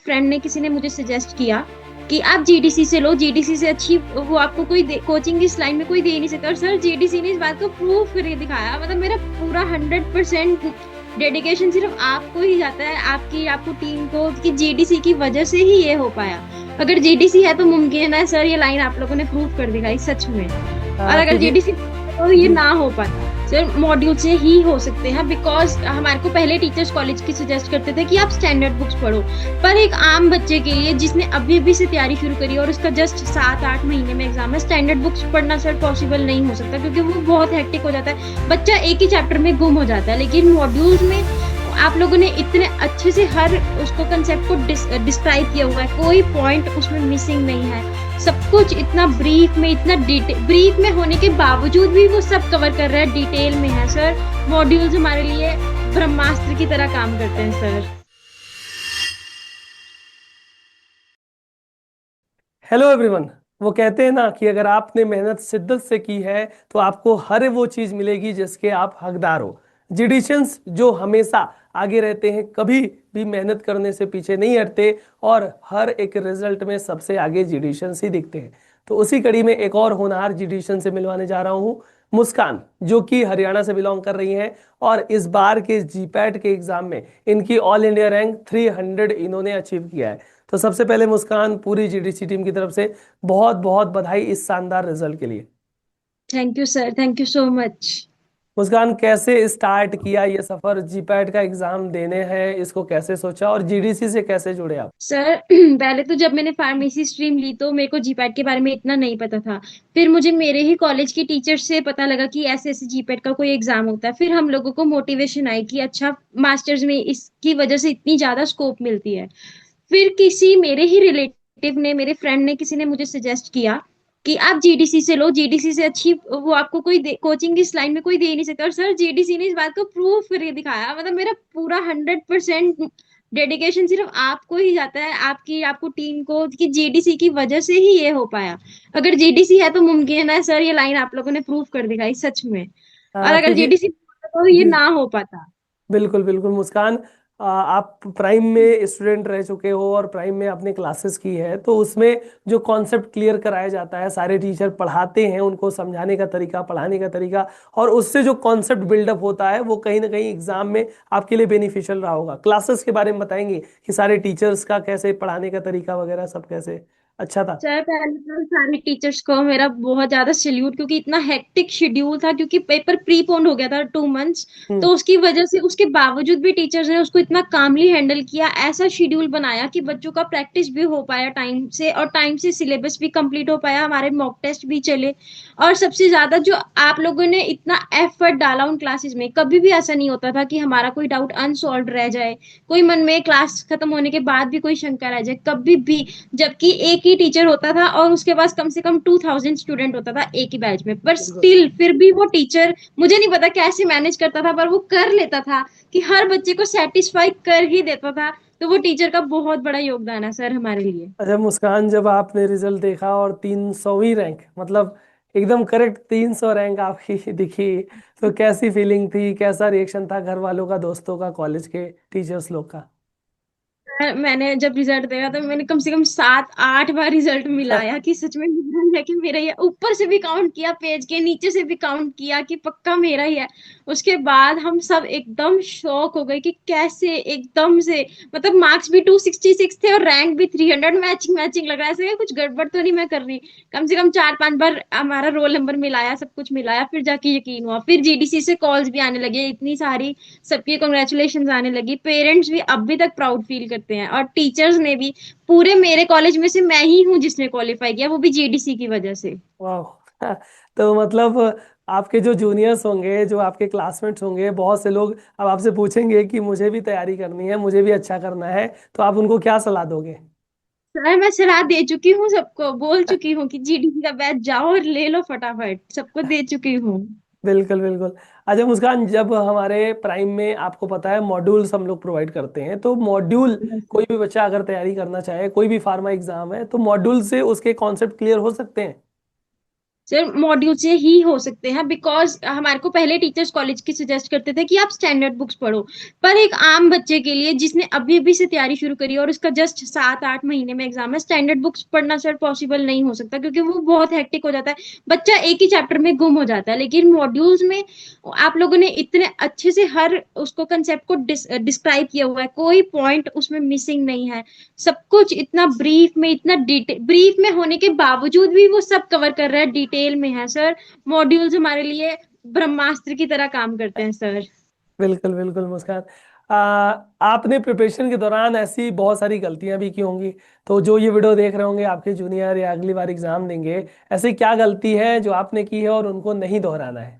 Friend ने किसी ने मुझे सजेस्ट किया कि आप जीडीसी से लो, जीडीसी से अच्छी वो आपको कोई कोचिंग इस लाइन में कोई दे नहीं सकता। और सर जीडीसी ने इस बात को प्रूव करके दिखाया। मतलब मेरा पूरा 100% डेडिकेशन सिर्फ आपको ही जाता है, आपकी आपको टीम को, कि जीडीसी की वजह से ही ये हो पाया। अगर जीडीसी है तो मुमकिन है सर, ये लाइन आप लोगों ने प्रूव कर दिखाई सच में। और अगर क्योंकि जीडीसी तो ये जी ना हो पाता। सर मॉड्यूल से ही हो सकते हैं, बिकॉज हमारे को पहले टीचर्स कॉलेज की सजेस्ट करते थे कि आप स्टैंडर्ड बुक्स पढ़ो। पर एक आम बच्चे के लिए जिसने अभी अभी से तैयारी शुरू करी और उसका जस्ट 7-8 महीने में एग्जाम है, स्टैंडर्ड बुक्स पढ़ना सर पॉसिबल नहीं हो सकता, क्योंकि वो बहुत हेक्टिक हो जाता है। बच्चा एक ही चैप्टर में गुम हो जाता है। लेकिन मॉड्यूल्स में आप लोगों ने इतने अच्छे से हर उसको कंसेप्ट को डिस्क्राइब किया हुआ है, कोई पॉइंट उसमें मिसिंग नहीं है। सब कुछ इतना ब्रीफ में, इतना ब्रीफ में होने के बावजूद भी वो सब कवर कर रहा है, डिटेल में है सर। मॉड्यूल्स हमारे लिए ब्रह्मास्त्र की तरह काम करते हैं सर। Hello everyone. वो कहते हैं ना कि अगर आपने मेहनत शिद्दत से की है तो आपको हर वो चीज मिलेगी जिसके आप हकदार हो। जिडिशंस जो हमेशा आगे रहते हैं, कभी भी मेहनत करने से पीछे नहीं हटते और हर एक रिजल्ट में सबसे आगे जिडिशंस ही दिखते हैं। तो उसी कड़ी में एक और होनहार जिडिशन से मिलवाने जा रहा हूँ, मुस्कान, जो कि हरियाणा से बिलोंग कर रही हैं और इस बार के जीपैट के एग्जाम में इनकी ऑल इंडिया रैंक 300 इन्होंने अचीव किया है। तो सबसे पहले मुस्कान, पूरी जीडीसी टीम की तरफ से बहुत बहुत बधाई इस शानदार रिजल्ट के लिए। Thank you sir, thank you so much. Muskan, कैसे स्टार्ट किया ये सफर, जीपैट का एग्जाम देने हैं, इसको कैसे सोचा और जीडीसी से कैसे जुड़े आप? सर पहले तो जब मैंने फार्मेसी स्ट्रीम ली तो मेरे को जीपैट के बारे में इतना नहीं पता था। फिर मुझे मेरे ही कॉलेज के टीचर से पता लगा कि ऐसे ऐसे जीपैट का कोई एग्जाम होता है। फिर हम लोगों को मोटिवेशन आई कि अच्छा, मास्टर्स में इसकी वजह से इतनी ज्यादा स्कोप मिलती है। फिर किसी मेरे ही रिलेटिव ने, मेरे फ्रेंड ने, किसी ने मुझे सजेस्ट किया कि आप जीडीसी से लो, जीडीसी से अच्छी वो आपको कोई कोचिंग इस लाइन में कोई दे नहीं सकता। और सर जीडीसी ने इस बात को प्रूव करके दिखाया। मतलब मेरा पूरा 100% डेडिकेशन सिर्फ आपको ही जाता है, आपकी आपको टीम को, कि जीडीसी की वजह से ही ये हो पाया। अगर जीडीसी है तो मुमकिन है सर, ये लाइन आप लोगों ने प्रूव कर दिखाई सच में। और अगर क्योंकि जीडीसी तो ये जी ना हो पाता। बिल्कुल बिल्कुल मुस्कान, आप प्राइम में स्टूडेंट रह चुके हो और प्राइम में आपने क्लासेस की है, तो उसमें जो कॉन्सेप्ट क्लियर कराया जाता है, सारे टीचर पढ़ाते हैं, उनको समझाने का तरीका, पढ़ाने का तरीका, और उससे जो कॉन्सेप्ट बिल्डअप होता है वो कहीं ना कहीं एग्जाम में आपके लिए बेनिफिशियल रहा होगा। क्लासेस के बारे में बताएंगे कि सारे टीचर्स का कैसे पढ़ाने का तरीका वगैरह सब कैसे अच्छा था? सर पहले तो सारे टीचर्स को मेरा बहुत ज्यादा सैल्यूट, क्योंकि इतना हेक्टिक शेड्यूल था, क्योंकि पेपर प्रीपोन हो गया था 2 मंथ्स। तो हम्म। उसकी वजह से, उसके बावजूद भी टीचर्स ने उसको इतना कामली हैंडल किया, ऐसा शेड्यूल बनाया कि बच्चों का प्रैक्टिस भी हो पाया टाइम से, और टाइम से सिलेबस भी कंप्लीट हो पाया, हमारे मॉक टेस्ट भी चले। और सबसे ज्यादा जो आप लोगों ने इतना एफर्ट डाला उन क्लासेस में, कभी भी ऐसा नहीं होता था कि हमारा कोई डाउट अनसॉल्व रह जाए, कोई मन में क्लास खत्म होने के बाद भी कोई शंका रह जाए, कभी भी। जबकि एक ही टीचर होता था और उसके पास कम से कम 2000 स्टूडेंट होता था एक ही बैच में, पर बिल्कुल। स्टिल फिर भी वो टीचर, मुझे नहीं पता कैसे मैनेज करता था, पर वो कर लेता था कि हर बच्चे को सेटिस्फाई कर ही देता था। तो वो टीचर का बहुत बड़ा योगदान है सर हमारे लिए। अच्छा मुस्कान, जब आपने रिजल्ट देखा और 300वीं रैंक, मतलब एकदम करेक्ट 300 रैंक आपकी दिखी, तो कैसी फीलिंग थी, कैसा रिएक्शन था घर वालों का, दोस्तों का, कॉलेज के टीचर्स लोग का? मैंने जब रिजल्ट देखा तो मैंने कम से कम 7-8 बार रिजल्ट मिलाया कि सच में मेरा है कि मेरा ही है। ऊपर से भी काउंट किया, पेज के नीचे से भी काउंट किया कि पक्का मेरा ही है। उसके बाद हम सब एकदम शॉक हो गए कि कैसे एकदम से, मतलब मार्क्स भी 266 थे और रैंक भी 300, मैचिंग मैचिंग लग रहा है, ऐसे कुछ गड़बड़ तो नहीं मैं कर रही। कम से कम 4-5 बार हमारा रोल नंबर मिलाया, सब कुछ मिलाया, फिर जाके यकीन हुआ। फिर जीडीसी से कॉल्स भी आने लगे इतनी सारी, सबकी कॉन्ग्रेचुलेशन आने लगी। पेरेंट्स भी अभी तक प्राउड फील करते हैं, और टीचर्स ने भी। पूरे मेरे कॉलेज में से मैं ही हूँ जिसने क्वालिफाई किया, वो भी जीडीसी की वजह से। वाह तो मतलब आपके जो जूनियर्स होंगे, जो आपके क्लासमेट्स होंगे, बहुत से लोग अब आपसे पूछेंगे कि मुझे भी तैयारी करनी है, मुझे भी अच्छा करना है, तो आप उनको क्या सलाह दोगे? सर मैं सलाह दे चुकी हूँ, सबको बोल चुकी हूँ कि जीडीसी का बैच जाओ और ले लो फटाफट, सबको दे चुकी हूँ। बिल्कुल बिल्कुल। अच्छा मुस्कान, जब हमारे प्राइम में आपको पता है मॉड्यूल्स हम लोग प्रोवाइड करते हैं, तो मॉड्यूल कोई भी बच्चा अगर तैयारी करना चाहे, कोई भी फार्मा एग्जाम है, तो मॉड्यूल से उसके कॉन्सेप्ट क्लियर हो सकते हैं? सर मॉड्यूल से ही हो सकते हैं, बिकॉज हमारे को पहले टीचर्स कॉलेज की सजेस्ट करते थे कि आप स्टैंडर्ड बुक्स पढ़ो। पर एक आम बच्चे के लिए जिसने अभी अभी से तैयारी शुरू करी है और उसका जस्ट 7-8 महीने में एग्जाम है, स्टैंडर्ड बुक्स पढ़ना सर पॉसिबल नहीं हो सकता, क्योंकि वो बहुत हेक्टिक हो जाता है। बच्चा एक ही चैप्टर में गुम हो जाता है। लेकिन मॉड्यूल्स में आप लोगों ने इतने अच्छे से हर उसको कंसेप्ट को डिस्क्राइब किया हुआ है, कोई पॉइंट उसमें मिसिंग नहीं है। सब कुछ इतना ब्रीफ में, इतना डिटेल ब्रीफ में होने के बावजूद भी वो सब कवर कर रहा है, डिटेल में है सर। मॉड्यूल्स हमारे लिए ब्रह्मास्त्र की तरह काम करते हैं सर। बिल्कुल बिल्कुल मुस्कान। आ, आपने प्रिपरेशन के दौरान ऐसी बहुत सारी गलतियां भी की होंगी, तो जो ये वीडियो देख रहे होंगे आपके जूनियर या अगली बार एग्जाम देंगे, ऐसी क्या गलती है जो आपने की है और उनको नहीं दोहराना है?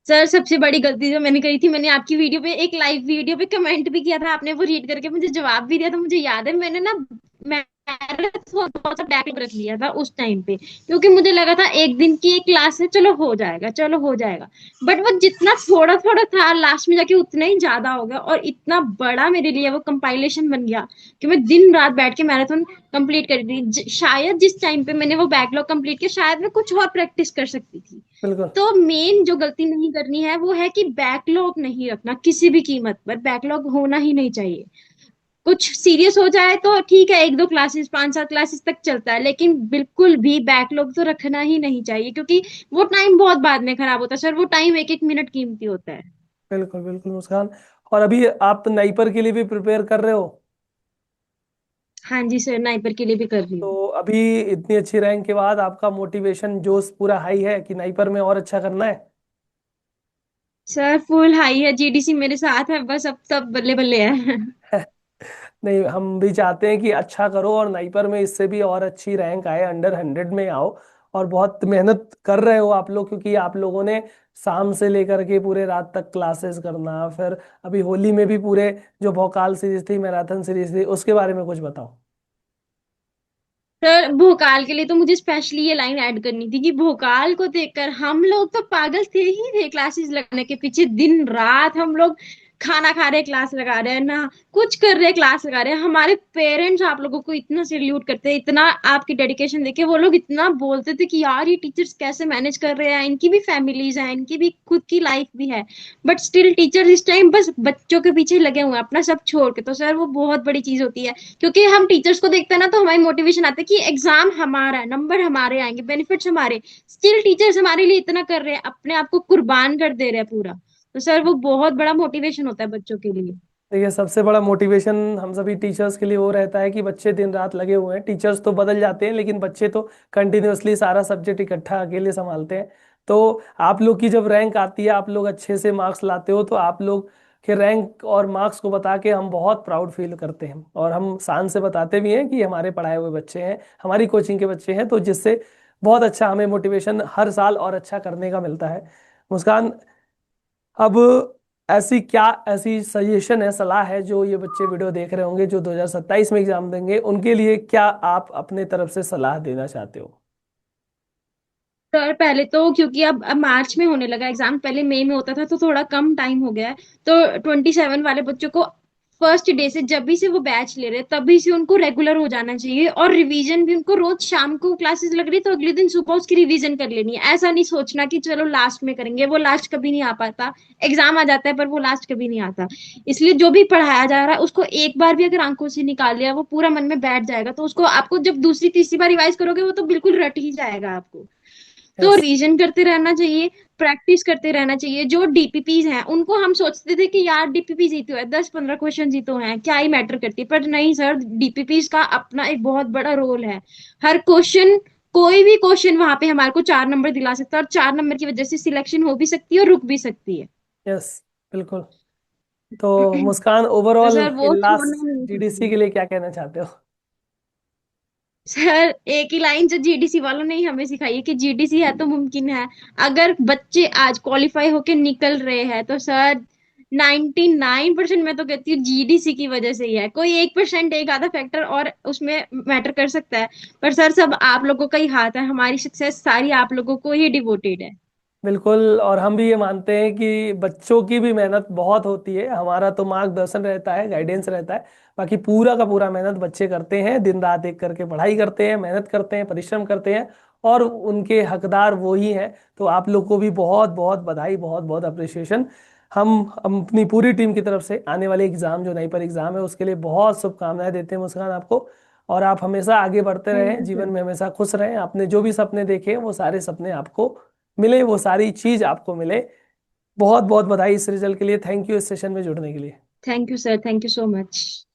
सर सबसे बड़ी गलती जो मैंने करी थी, मैंने आपकी वीडियो पे, एक लाइव वीडियो पे कमेंट भी किया था, आपने वो रीड करके मुझे जवाब भी दिया था, मुझे याद है। मैंने ना मैराथन बहुत सा बैकलॉग रख लिया था उस टाइम पे, क्योंकि मुझे लगा था एक दिन की एक क्लास है, चलो हो जाएगा, चलो हो जाएगा। बट वो जितना थोड़ा थोड़ा था, लास्ट में जाके उतना ही ज्यादा हो गया, और इतना बड़ा मेरे लिए वो कंपाइलेशन बन गया कि मैं दिन रात बैठ के मैराथन कंप्लीट कर दी। शायद जिस टाइम पे मैंने वो बैकलॉग कंप्लीट किया, शायद मैं कुछ और प्रैक्टिस कर सकती थी। बिल्कुल। तो मेन जो गलती नहीं करनी है वो है कि बैकलॉग नहीं रखना किसी भी कीमत पर। बैकलॉग होना ही नहीं चाहिए। कुछ सीरियस हो जाए तो ठीक है, 1-2 क्लासेस, 5-7 क्लासेस तक चलता है, लेकिन बिल्कुल भी बैकलॉग तो रखना ही नहीं चाहिए, क्योंकि वो टाइम बहुत बाद में खराब होता है सर। वो टाइम एक एक मिनट कीमती होता है। बिल्कुल बिल्कुल मुस्कान। और अभी आप नाइपर के लिए भी प्रिपेयर कर रहे हो? हाँ जी सर, नाइपर के लिए भी कर रही हूँ। तो अभी इतनी अच्छी रैंक के बाद आपका मोटिवेशन जोश पूरा हाई है कि नाइपर में और अच्छा करना है? सर फुल हाई है, जीडीसी मेरे साथ है, बस अब तब बल्ले बल्ले है। नहीं, हम भी चाहते हैं कि अच्छा करो और नाइपर में इससे भी और अच्छी रैंक आए, अंडर 100 में आओ। और बहुत मेहनत कर रहे हो आप लोग, क्योंकि आप लोगों ने शाम से लेकर के पूरे रात तक क्लासेस करना, फिर अभी होली में भी पूरे जो भोकाल सीरीज थी, मैराथन सीरीज थी, उसके बारे में कुछ बताओ। सर भोकाल के लिए तो मुझे स्पेशली ये लाइन ऐड करनी थी कि भोकाल को देखकर हम लोग तो पागल थे ही थे, क्लासेस लगने के पीछे दिन रात हम लोग खाना खा रहे क्लास लगा रहे हैं ना, कुछ कर रहे क्लास लगा रहे हैं। हमारे पेरेंट्स आप लोगों को इतना सैल्यूट करते हैं, इतना आपकी डेडिकेशन देखे वो लोग इतना बोलते थे कि यार ये टीचर्स कैसे मैनेज कर रहे हैं, इनकी भी फैमिलीज हैं, इनकी भी खुद की लाइफ भी है। बट स्टिल टीचर्स इस टाइम बस बच्चों के पीछे लगे हुए हैं अपना सब छोड़ के। तो सर वो बहुत बड़ी चीज होती है, क्योंकि हम टीचर्स को देखते हैं ना, तो हमारी मोटिवेशन आती है कि एग्जाम हमारा है, नंबर हमारे आएंगे, बेनिफिट्स हमारे। स्टिल टीचर्स हमारे लिए इतना कर रहे हैं, अपने आप को कुर्बान कर दे रहे हैं पूरा। तो सर वो बहुत बड़ा मोटिवेशन होता है बच्चों के लिए। देखिए, सबसे बड़ा मोटिवेशन हम सभी टीचर्स के लिए वो रहता है कि बच्चे दिन रात लगे हुए हैं। टीचर्स तो बदल जाते हैं, लेकिन बच्चे तो कंटिन्यूअसली सारा सब्जेक्ट इकट्ठा अकेले संभालते हैं। तो आप लोग की जब रैंक आती है, आप लोग अच्छे से मार्क्स लाते हो, तो आप लोग के रैंक और मार्क्स को बता के हम बहुत प्राउड फील करते हैं, और हम शान से बताते भी हैं कि हमारे पढ़ाए हुए बच्चे हैं, हमारी कोचिंग के बच्चे हैं। तो जिससे बहुत अच्छा हमें मोटिवेशन हर साल और अच्छा करने का मिलता है। मुस्कान, अब ऐसी क्या ऐसी सजेशन है, सलाह है, जो ये बच्चे वीडियो देख रहे होंगे जो 2027 में एग्जाम देंगे, उनके लिए क्या आप अपने तरफ से सलाह देना चाहते हो? सर पहले तो क्योंकि अब मार्च में होने लगा एग्जाम, पहले मई में होता था तो थोड़ा कम टाइम हो गया है। तो 27 वाले बच्चों को फर्स्ट डे से, जब भी से वो बैच ले रहे हैं तभी से उनको रेगुलर हो जाना चाहिए। और रिवीजन भी उनको, रोज शाम को क्लासेस लग रही है तो अगले दिन सुबह उसकी रिवीजन कर लेनी है। ऐसा नहीं सोचना कि चलो लास्ट में करेंगे, वो लास्ट कभी नहीं आ पाता। एग्जाम आ जाता है पर वो लास्ट कभी नहीं आता। इसलिए जो भी पढ़ाया जा रहा है उसको एक बार भी अगर आंखों से निकाल लिया, वो पूरा मन में बैठ जाएगा। तो उसको आपको जब दूसरी तीसरी बार रिवाइज करोगे वो तो बिल्कुल रट ही जाएगा आपको। तो यस। रिवीजन करते रहना चाहिए, प्रैक्टिस करते रहना चाहिए। जो डीपीपीज हैं उनको हम सोचते थे कि यार डीपीपीज ही तो है, 10-15 क्वेश्चन ही तो हैं, क्या ही मैटर करती है। पर नहीं सर, डीपीपीज का अपना एक बहुत बड़ा रोल है। हर क्वेश्चन, कोई भी क्वेश्चन वहां पे हमारे को 4 नंबर दिला सकता है, और 4 नंबर की वजह से सिलेक्शन हो भी सकती है और रुक भी सकती है। यस। बिल्कुल। तो मुस्कान, तो ओवरऑल सर वो इन छोड़ना लास्ट नहीं जीडीसी चाहिए। के लिए क्या कहना चाहते हो? सर एक ही लाइन जो जीडीसी वालों ने ही हमें सिखाई है कि जीडीसी है तो मुमकिन है। अगर बच्चे आज क्वालिफाई होके निकल रहे हैं तो सर 99% मैं तो कहती हूँ जीडीसी की वजह से ही है। कोई 1%, एक आधा फैक्टर और उसमें मैटर कर सकता है, पर सर सब आप लोगों का ही हाथ है, हमारी सक्सेस सारी आप लोगों को ही डिवोटेड है। बिल्कुल। और हम भी ये मानते हैं कि बच्चों की भी मेहनत बहुत होती है, हमारा तो मार्गदर्शन रहता है, गाइडेंस रहता है। बाकी पूरा का पूरा मेहनत बच्चे करते हैं, दिन रात एक करके पढ़ाई करते हैं, मेहनत करते हैं, परिश्रम करते हैं, और उनके हकदार वो ही हैं। तो आप लोग को भी बहुत बहुत बधाई, बहुत बहुत अप्रिशिएशन। हम अपनी पूरी टीम की तरफ से आने वाले एग्जाम, जो नाइपर एग्जाम है, उसके लिए बहुत शुभकामनाएं देते हैं मुस्कान आपको। और आप हमेशा आगे बढ़ते थैंक रहें, यू जीवन सर। में हमेशा खुश रहें। आपने जो भी सपने देखे हैं, वो सारे सपने आपको मिले, वो सारी चीज आपको मिले। बहुत बहुत बधाई इस रिजल्ट के लिए। थैंक यू इस सेशन में जुड़ने के लिए। Thank you sir, thank you so much.